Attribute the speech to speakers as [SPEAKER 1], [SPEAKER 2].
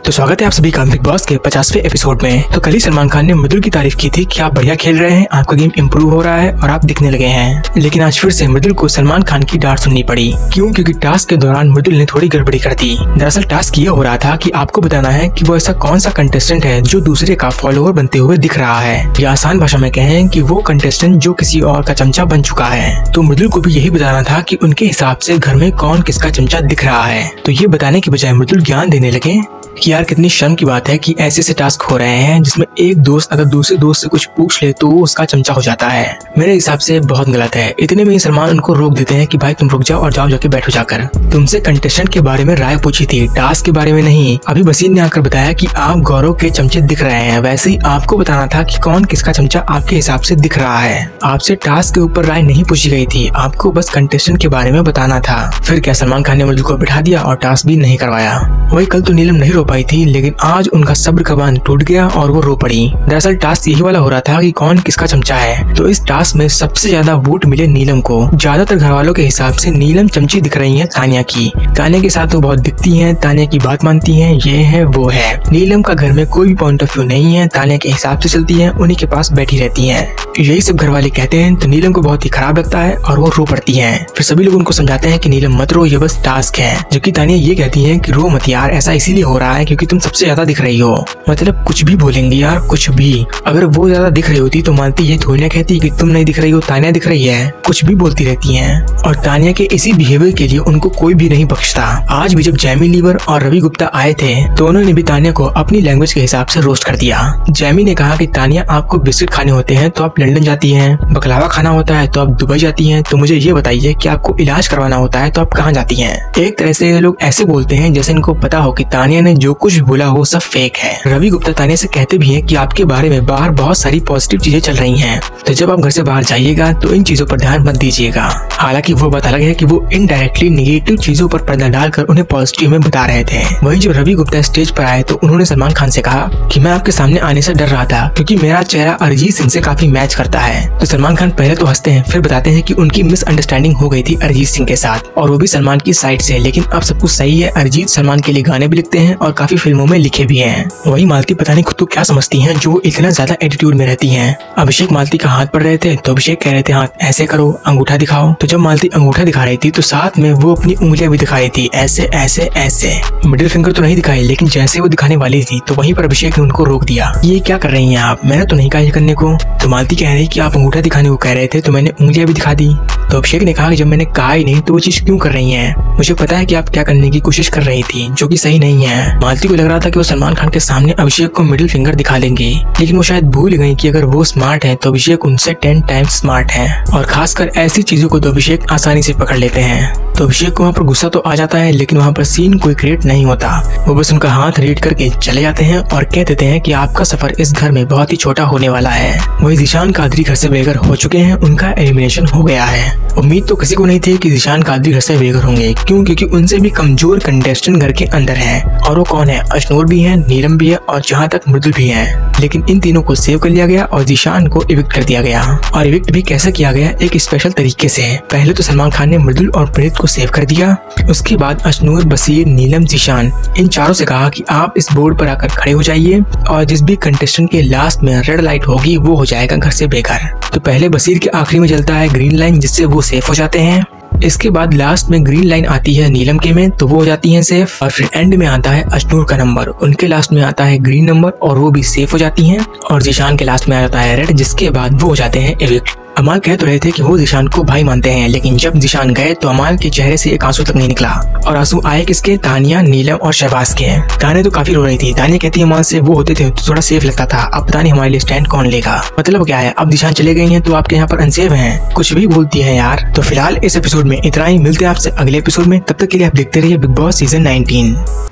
[SPEAKER 1] तो स्वागत है आप सभी का बिग बॉस के 50वें एपिसोड में। तो कल ही सलमान खान ने मृदुल की तारीफ की थी कि आप बढ़िया खेल रहे हैं, आपका गेम इंप्रूव हो रहा है और आप दिखने लगे हैं। लेकिन आज फिर से मृदुल को सलमान खान की डांट सुननी पड़ी। क्यों? क्योंकि टास्क के दौरान मृदुल ने थोड़ी गड़बड़ी कर दी। दरअसल टास्क ये हो रहा था कि आपको बताना है कि वो ऐसा कौन सा कंटेस्टेंट है जो दूसरे का फॉलोअर बनते हुए दिख रहा है, या आसान भाषा में कहें कि वो कंटेस्टेंट जो किसी और का चमचा बन चुका है। तो मृदुल को भी यही बताना था कि उनके हिसाब से घर में कौन किसका चमचा दिख रहा है। तो ये बताने की बजाय मृदुल ज्ञान देने लगे कि यार कितनी शर्म की बात है कि ऐसे टास्क हो रहे हैं जिसमें एक दोस्त अगर दूसरे दोस्त से कुछ पूछ ले तो वो उसका चमचा हो जाता है। मेरे हिसाब से बहुत गलत है। इतने में ही सलमान उनको रोक देते हैं कि भाई तुम रुक जाओ और जाओ जाके बैठो जाकर। तुमसे कंटेस्टेंट के बारे में राय पूछी थी, टास्क के बारे में नहीं। अभी बसीर ने आकर बताया कि आप गौरव के चमचे दिख रहे हैं, वैसे ही आपको बताना था कि कौन किसका चमचा आपके हिसाब से दिख रहा है। आपसे टास्क के ऊपर राय नहीं पूछी गई थी, आपको बस कंटेस्टेंट के बारे में बताना था। फिर क्या सलमान खान ने मृदुल को बिठा दिया और टास्क भी नहीं करवाया। वही कल तो नीलम नहीं रो पाई थी, लेकिन आज उनका सब्र का बांध टूट गया और वो रो पड़ी। दरअसल टास्क यही वाला हो रहा था कि कौन किसका चमचा है। तो इस टास्क में सबसे ज्यादा वोट मिले नीलम को। ज्यादातर घर वालों के हिसाब से नीलम चमची दिख रही है तानिया की। तानिया के साथ वो बहुत दिखती है, तानिया की बात मानती है, ये है वो है। नीलम का घर में कोई भी पॉइंट ऑफ व्यू नहीं है, तानिया के हिसाब से चलती है, उन्हीं के पास बैठी रहती है। यही सब घर वाले कहते हैं तो नीलम को बहुत ही खराब लगता है और वो रो पड़ती है। फिर सभी लोग उनको समझाते हैं कि नीलम मत रो, ये बस टास्क है। जबकि तानिया ये कहती है कि रो मत यार, ऐसा इसीलिए हो रहा है क्योंकि तुम सबसे ज्यादा दिख रही हो। मतलब कुछ भी बोलेंगी यार, कुछ भी। अगर वो ज्यादा दिख रही होती तो मानती ये थोड़ी ना कहती कि तुम नहीं दिख रही हो, तानिया दिख रही है। कुछ भी बोलती रहती है और तानिया के इसी बिहेवियर के लिए उनको कोई भी नहीं बख्शता। आज भी जब जैमी लीवर और रवि गुप्ता आए थे तो उन्होंने भी तानिया को अपनी लैंग्वेज के हिसाब से रोस्ट कर दिया। जैमी ने कहा कि तानिया आपको बिस्किट खाने होते हैं तो आप लंदन जाती हैं, बकलावा खाना होता है तो आप दुबई जाती हैं, तो मुझे ये बताइए कि आपको इलाज करवाना होता है तो आप कहाँ जाती हैं। एक तरह से लोग ऐसे बोलते हैं जैसे इनको पता हो कि तानिया ने जो कुछ बोला वो सब फेक है। रवि गुप्ता तानिया से कहते भी हैं कि आपके बारे में बाहर बहुत सारी पॉजिटिव चीजें चल रही हैं, तो जब आप घर से बाहर जाइएगा तो इन चीजों पर ध्यान मत दीजिएगा। हालांकि वो बात अलग है कि वो इनडायरेक्टली नेगेटिव चीजों पर पर्दा डालकर उन्हें पॉजिटिव में बता रहे थे। वहीं जब रवि गुप्ता स्टेज पर आए तो उन्होंने सलमान खान से कहा कि मैं आपके सामने आने से डर रहा था क्योंकि मेरा चेहरा अरिजीत सिंह से काफी मैच करता है। तो सलमान खान पहले तो हंसते हैं, फिर बताते हैं कि उनकी मिसअंडरस्टैंडिंग हो गई थी अरिजीत सिंह के साथ और वो भी सलमान की साइड से। लेकिन अब सब कुछ सही है, अरिजीत सलमान के लिए गाने भी लिखते हैं और काफी फिल्मों में लिखे भी हैं। वही मालती पता नहीं खुद को क्या समझती हैं जो इतना ज्यादा एटीट्यूड में रहती हैं। अभिषेक मालती का हाथ पड़ रहे थे तो अभिषेक कह रहे थे हाथ ऐसे करो, अंगूठा दिखाओ। तो जब मालती अंगूठा दिखा रही थी तो साथ में वो अपनी उंगलियां भी दिखा रही थी, ऐसे ऐसे ऐसे। मिडिल फिंगर तो नहीं दिखाई, लेकिन जैसे वो दिखाने वाली थी तो वहीं पर अभिषेक ने उनको रोक दिया। ये क्या कर रही हैं आप, मैंने तो नहीं कहा ये करने को। तो मालती कह रही कि आप अंगूठा दिखाने को कह रहे थे तो मैंने उंगलियां भी दिखा दी। तो अभिषेक ने कहा कि जब मैंने कहा ही नहीं तो वो चीज क्यों कर रही हैं? मुझे पता है कि आप क्या करने की कोशिश कर रही थी जो कि सही नहीं है। मालती को लग रहा था कि वो सलमान खान के सामने अभिषेक को मिडिल फिंगर दिखा लेंगे, लेकिन वो शायद भूल गई कि अगर वो स्मार्ट है तो अभिषेक उनसे 10 टाइम्स स्मार्ट है और खासकर ऐसी चीजों को तो अभिषेक आसानी से पकड़ लेते हैं। तो अभिषेक को वहाँ पर गुस्सा तो आ जाता है, लेकिन वहाँ पर सीन कोई क्रिएट नहीं होता। वो बस उनका हाथ रीड करके चले जाते हैं और कह देते हैं कि आपका सफर इस घर में बहुत ही छोटा होने वाला है। वही ज़ीशान कादरी घर से बेघर हो चुके हैं, उनका एलिमिनेशन हो गया है। उम्मीद तो किसी को नहीं थी कि ज़ीशान कादरी घर से बेघर होंगे, क्यों? क्योंकि उनसे भी कमजोर कंटेस्टेंट घर के अंदर है। और वो कौन है? अशनूर भी है, नीलम भी है और जहाँ तक मृदुल भी है। लेकिन इन तीनों को सेव कर लिया गया और ज़ीशान को इविक्ट कर दिया गया। और इविक्ट भी कैसे किया गया? एक स्पेशल तरीके से। पहले तो सलमान खान ने मृदुल और प्रीत को सेव कर दिया। उसके बाद अशनूर, बसीर, नीलम, ज़ीशान इन चारों से कहा कि आप इस बोर्ड पर आकर खड़े हो जाइए और जिस भी कंटेस्टेंट के लास्ट में रेड लाइट होगी वो हो जाएगा घर से बेघर। तो पहले बसीर के आखिरी में चलता है ग्रीन लाइन, जिससे वो सेफ हो जाते हैं। इसके बाद लास्ट में ग्रीन लाइन आती है नीलम के में, तो वो हो जाती हैं सेफ। और फिर एंड में आता है अशनूर का नंबर, उनके लास्ट में आता है ग्रीन नंबर और वो भी सेफ हो जाती हैं। और ज़ीशान के लास्ट में आ जाता है रेड, जिसके बाद वो हो जाते हैं एविक्ट। अमाल कह तो रहे थे कि वो ज़ीशान को भाई मानते हैं, लेकिन जब ज़ीशान गए तो अमाल के चेहरे से एक आंसू तक नहीं निकला। और आंसू आए किसके? तानिया, नीलम और शहबाज के। तानिया तो काफी रो रही थी। तानिया कहती है अमाल से वो होते थे तो थोड़ा सेफ लगता था, अब पता नहीं हमारे लिए स्टैंड कौन लेगा। मतलब क्या है, अब ज़ीशान चले गई हैं तो आपके यहाँ पर अनसेफ हैं। कुछ भी बोलती है यार। तो फिलहाल इस एपिसोड में इतना ही, मिलते हैं आपसे अगले एपिसोड में। तब तक के लिए आप देखते रहिए बिग बॉस सीजन 19।